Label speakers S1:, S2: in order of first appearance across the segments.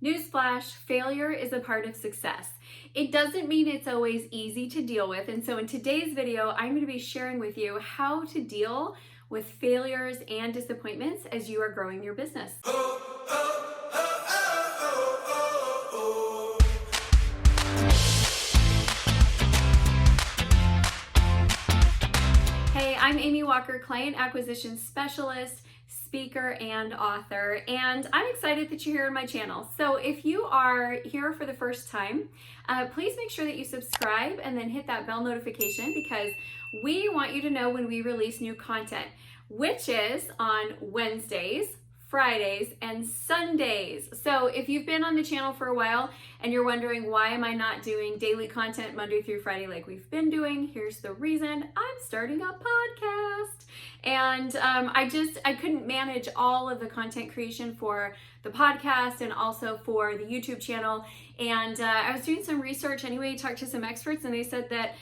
S1: Newsflash, failure is a part of success. It doesn't mean it's always easy to deal with. And so in today's video, I'm going to be sharing with you how to deal with failures and disappointments as you are growing your business. Hey, I'm Amy Walker, client acquisition specialist, speaker, and author, and I'm excited that you're here on my channel. So if you are here for the first time, please make sure that you subscribe and then hit that bell notification because we want you to know when we release new content, which is on Wednesdays, Fridays, and Sundays. So if you've been on the channel for a while and you're wondering why am I not doing daily content Monday through Friday like we've been doing, here's the reason. I'm starting a podcast. And I couldn't manage all of the content creation for the podcast and also for the YouTube channel. And I was doing some research anyway, talked to some experts, and they said that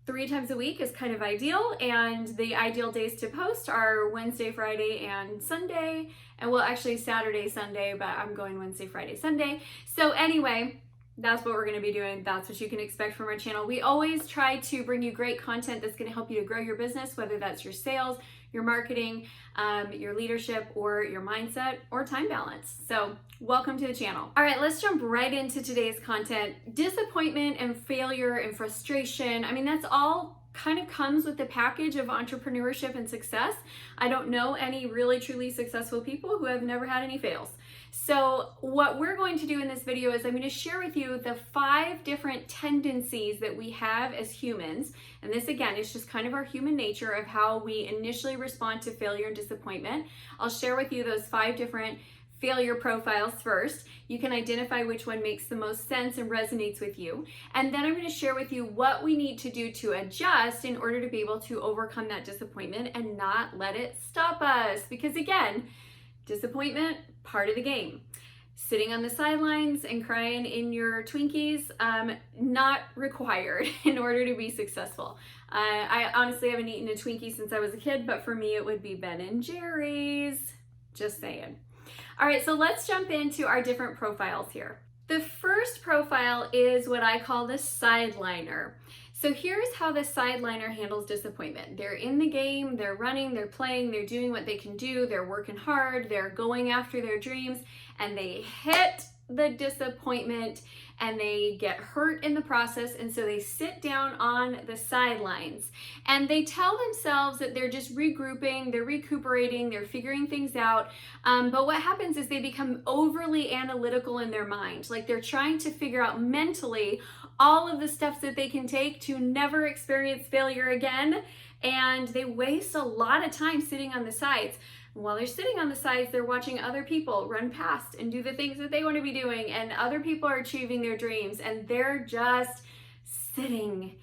S1: 3 times a week is kind of ideal, and the ideal days to post are Wednesday, Friday, and Sunday, and well, actually Saturday, Sunday, but I'm going Wednesday, Friday, Sunday. So anyway, that's what we're going to be doing. That's what you can expect from our channel. We always try to bring you great content that's going to help you to grow your business, whether that's your sales, your marketing, your leadership, or your mindset, or time balance. So welcome to the channel. All right, let's jump right into today's content. Disappointment and failure and frustration. I mean, that's all kind of comes with the package of entrepreneurship and success. I don't know any really truly successful people who have never had any fails. So what we're going to do in this video is I'm going to share with you the 5 different tendencies that we have as humans. And this again is just kind of our human nature of how we initially respond to failure and disappointment. I'll share with you those 5 different failure profiles first. You can identify which one makes the most sense and resonates with you. And then I'm going to share with you what we need to do to adjust in order to be able to overcome that disappointment and not let it stop us. Because again, disappointment, part of the game. Sitting on the sidelines and crying in your Twinkies, not required in order to be successful. I honestly haven't eaten a Twinkie since I was a kid, but for me it would be Ben and Jerry's. Just saying. All right, so let's jump into our different profiles here. The first profile is what I call the sideliner. So here's how the sideliner handles disappointment. They're in the game, they're running, they're playing, they're doing what they can do, they're working hard, they're going after their dreams, and they hit the disappointment and they get hurt in the process, and so they sit down on the sidelines and they tell themselves that they're just regrouping, they're recuperating, they're figuring things out, but what happens is they become overly analytical in their mind, like they're trying to figure out mentally all of the steps that they can take to never experience failure again, and they waste a lot of time sitting on the sides. While they're sitting on the sides, they're watching other people run past and do the things that they want to be doing, and other people are achieving their dreams, and they're just sitting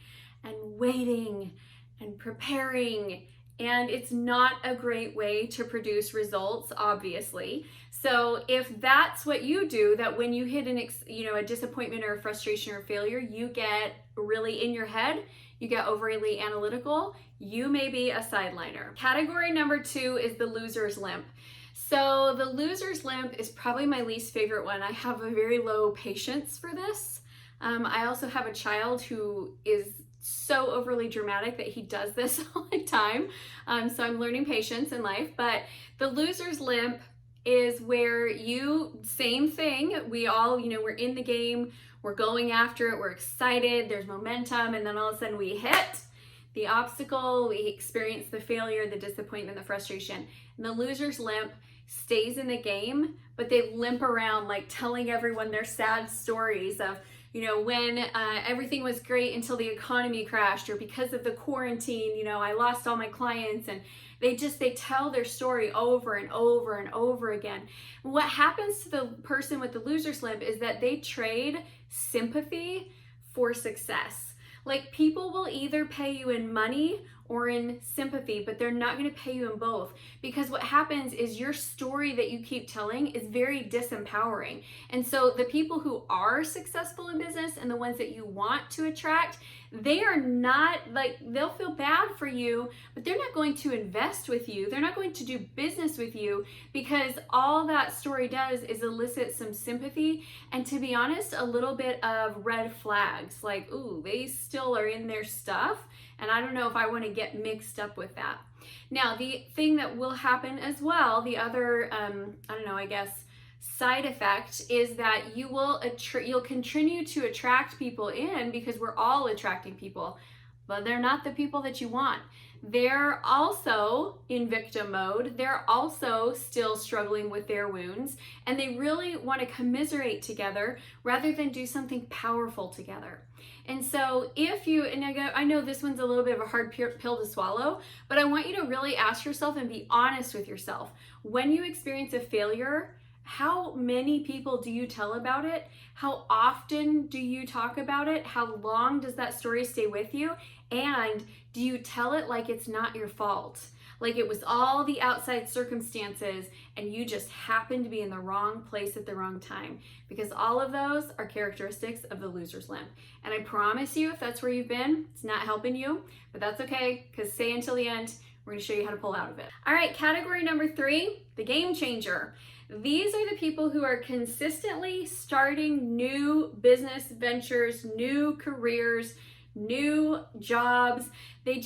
S1: and waiting and preparing, and it's not a great way to produce results, obviously. So if that's what you do, that when you hit a disappointment or a frustration or failure, you get really in your head, you get overly analytical, you may be a sideliner. Category number 2 is the loser's limp. So the loser's limp is probably my least favorite one. I have a very low patience for this. I also have a child who is so overly dramatic that he does this all the time. So I'm learning patience in life, but the loser's limp is where same thing, we all, we're in the game, we're going after it, we're excited, there's momentum, and then all of a sudden we hit the obstacle, we experience the failure, the disappointment, the frustration. And the loser's limp stays in the game, but they limp around like telling everyone their sad stories of, when everything was great until the economy crashed, or because of the quarantine, I lost all my clients, and they tell their story over and over and over again. What happens to the person with the loser's limp is that they trade sympathy for success. Like, people will either pay you in money or in sympathy, but they're not going to pay you in both, because what happens is your story that you keep telling is very disempowering. And so the people who are successful in business and the ones that you want to attract, they are not like, they'll feel bad for you, but they're not going to invest with you. They're not going to do business with you, because all that story does is elicit some sympathy and, to be honest, a little bit of red flags, like, ooh, they still are in their stuff, and I don't know if I want to get mixed up with that. Now, the thing that will happen as well, the other, I don't know, I guess, side effect is that you'll continue to attract people in, because we're all attracting people, but they're not the people that you want. They're also in victim mode. They're also still struggling with their wounds, and they really want to commiserate together rather than do something powerful together. And so if you, and I know this one's a little bit of a hard pill to swallow, but I want you to really ask yourself and be honest with yourself. When you experience a failure, how many people do you tell about it? How often do you talk about it? How long does that story stay with you? And do you tell it like it's not your fault? Like it was all the outside circumstances and you just happened to be in the wrong place at the wrong time? Because all of those are characteristics of the loser's limp. And I promise you, if that's where you've been, it's not helping you, but that's okay, because stay until the end. We're gonna show you how to pull out of it. All right, category number 3, the game changer. These are the people who are consistently starting new business ventures, new careers, new jobs. They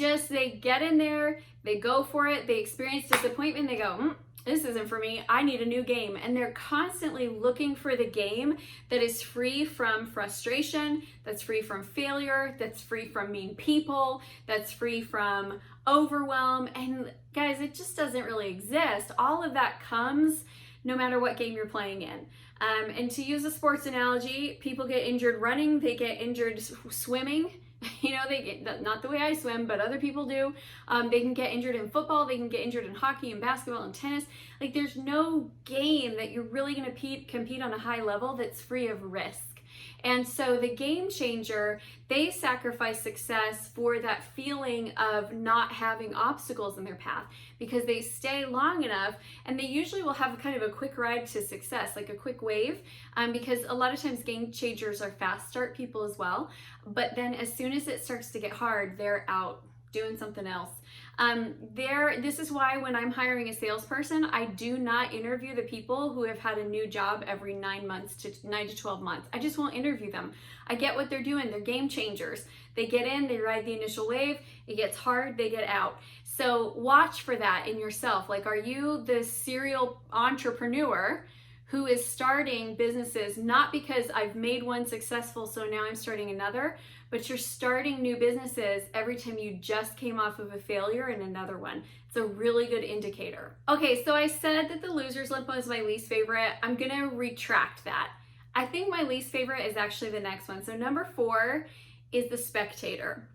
S1: get in there, they go for it, they experience disappointment, they go, this isn't for me, I need a new game. And they're constantly looking for the game that is free from frustration, that's free from failure, that's free from mean people, that's free from overwhelm. And guys, it just doesn't really exist. All of that comes no matter what game you're playing in. And to use a sports analogy, people get injured running, they get injured swimming. You know, they get, not the way I swim, but other people do. They can get injured in football, they can get injured in hockey and basketball and tennis. Like, there's no game that you're really gonna compete on a high level that's free of risk. And so the game changer, they sacrifice success for that feeling of not having obstacles in their path, because they stay long enough, and they usually will have kind of a quick ride to success, like a quick wave, because a lot of times game changers are fast start people as well. But then as soon as it starts to get hard, they're out doing something else. This is why when I'm hiring a salesperson, I do not interview the people who have had a new job every 9 to 12 months. I just won't interview them. I get what they're doing. They're game changers. They get in, they ride the initial wave, it gets hard, they get out. So watch for that in yourself. Like, are you the serial entrepreneur who is starting businesses not because I've made one successful, so now I'm starting another, but you're starting new businesses every time you just came off of a failure in another one? It's a really good indicator. Okay, so I said that the loser's limp was my least favorite. I'm gonna retract that. I think my least favorite is actually the next one. So number 4 is the spectator.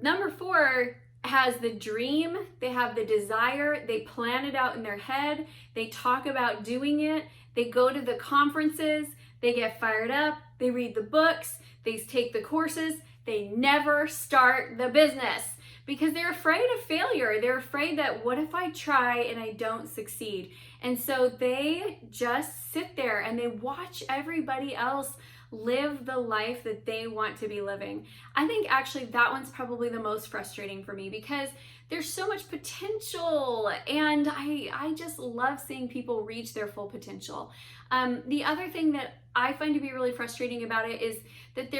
S1: Number 4 has the dream, they have the desire, they plan it out in their head, they talk about doing it, they go to the conferences, they get fired up, they read the books, they take the courses, they never start the business because they're afraid of failure. They're afraid that, what if I try and I don't succeed? And so they just sit there and they watch everybody else live the life that they want to be living. I think actually that one's probably the most frustrating for me, because there's so much potential and I just love seeing people reach their full potential. The other thing that I find to be really frustrating about it is that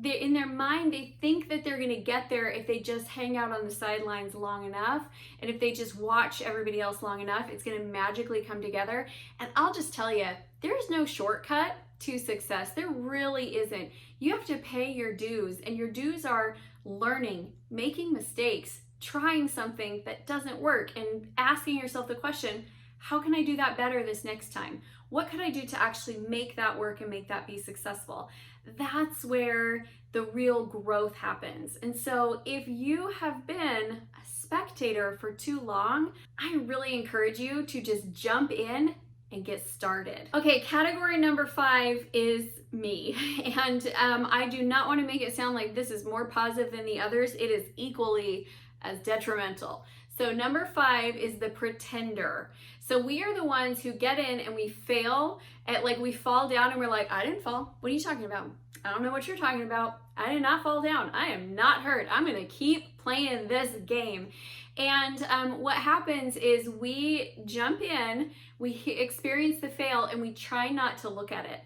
S1: in their mind, they think that they're gonna get there if they just hang out on the sidelines long enough, and if they just watch everybody else long enough, it's gonna magically come together. And I'll just tell you, there's no shortcut to success. There really isn't. You have to pay your dues, and your dues are learning, making mistakes, trying something that doesn't work, and asking yourself the question, how can I do that better this next time? What could I do to actually make that work and make that be successful? That's where the real growth happens. And so if you have been a spectator for too long, I really encourage you to just jump in and get started. Okay, category number 5 is me. And I do not want to make it sound like this is more positive than the others. It is equally as detrimental. So number 5 is the pretender. So we are the ones who get in and we fail at, like, we fall down and we're like, I didn't fall. What are you talking about? I don't know what you're talking about. I did not fall down. I am not hurt. I'm going to keep playing this game. And what happens is we jump in, we experience the fail, and we try not to look at it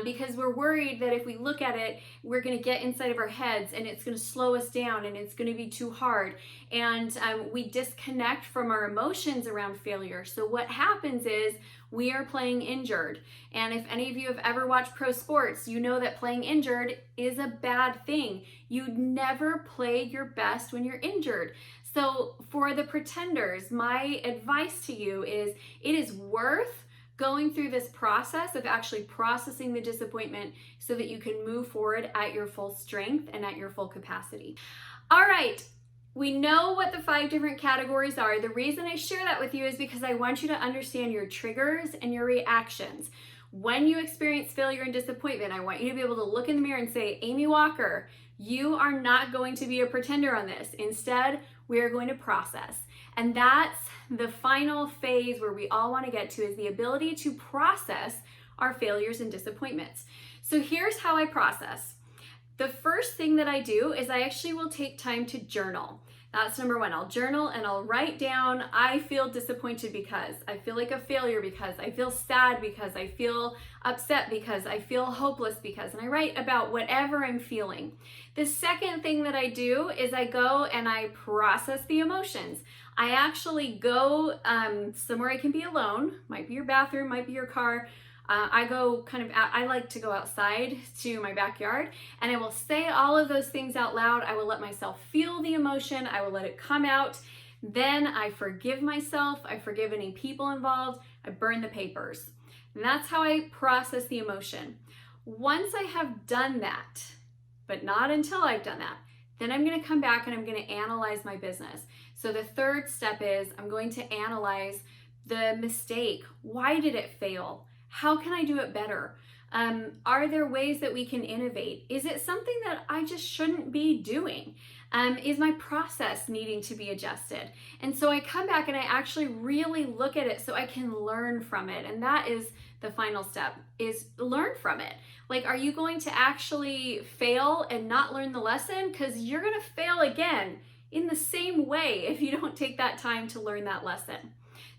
S1: because we're worried that if we look at it, we're going to get inside of our heads and it's going to slow us down and it's going to be too hard. And we disconnect from our emotions around failure. So what happens is we are playing injured. And if any of you have ever watched pro sports, you know that playing injured is a bad thing. You never play your best when you're injured. So for the pretenders, my advice to you is it is worth going through this process of actually processing the disappointment so that you can move forward at your full strength and at your full capacity. All right. We know what the 5 different categories are. The reason I share that with you is because I want you to understand your triggers and your reactions. When you experience failure and disappointment, I want you to be able to look in the mirror and say, Amy Walker, you are not going to be a pretender on this. Instead, we are going to process. And that's the final phase where we all want to get to, is the ability to process our failures and disappointments. So here's how I process. The first thing that I do is I actually will take time to journal. That's number 1. I'll journal and I'll write down, I feel disappointed because, I feel like a failure because, I feel sad because, I feel upset because, I feel hopeless because, and I write about whatever I'm feeling. The second thing that I do is I go and I process the emotions. I actually go somewhere I can be alone, might be your bathroom, might be your car. I like to go outside to my backyard and I will say all of those things out loud. I will let myself feel the emotion. I will let it come out. Then I forgive myself. I forgive any people involved. I burn the papers. And that's how I process the emotion. Once I have done that, but not until I've done that, then I'm going to come back and I'm going to analyze my business. So the third step is I'm going to analyze the mistake. Why did it fail? How can I do it better? Are there ways that we can innovate? Is it something that I just shouldn't be doing? Is my process needing to be adjusted? And so I come back and I actually really look at it so I can learn from it. And that is the final step, is learn from it. Like, are you going to actually fail and not learn the lesson? Because you're going to fail again in the same way if you don't take that time to learn that lesson.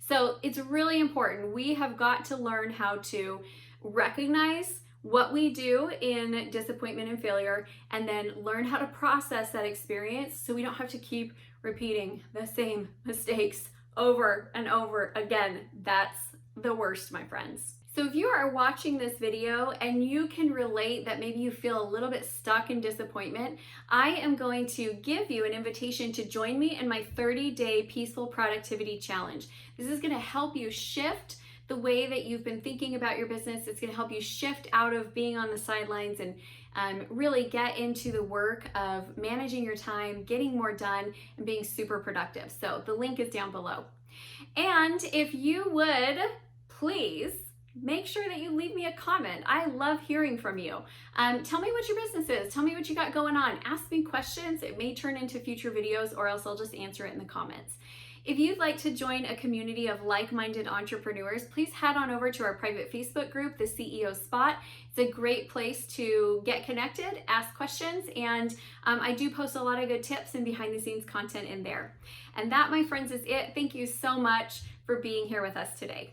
S1: So it's really important. We have got to learn how to recognize what we do in disappointment and failure, and then learn how to process that experience so we don't have to keep repeating the same mistakes over and over again. That's the worst, my friends. So if you are watching this video and you can relate that maybe you feel a little bit stuck in disappointment, I am going to give you an invitation to join me in my 30-day Peaceful Productivity Challenge. This is going to help you shift the way that you've been thinking about your business. It's going to help you shift out of being on the sidelines and really get into the work of managing your time, getting more done, and being super productive. So the link is down below. And if you would, please make sure that you leave me a comment. I love hearing from you. Tell me what your business is. Tell me what you got going on. Ask me questions. It may turn into future videos, or else I'll just answer it in the comments. If you'd like to join a community of like-minded entrepreneurs, please head on over to our private Facebook group, The CEO Spot. It's a great place to get connected, ask questions, and I do post a lot of good tips and behind-the-scenes content in there. And that, my friends, is it. Thank you so much for being here with us today.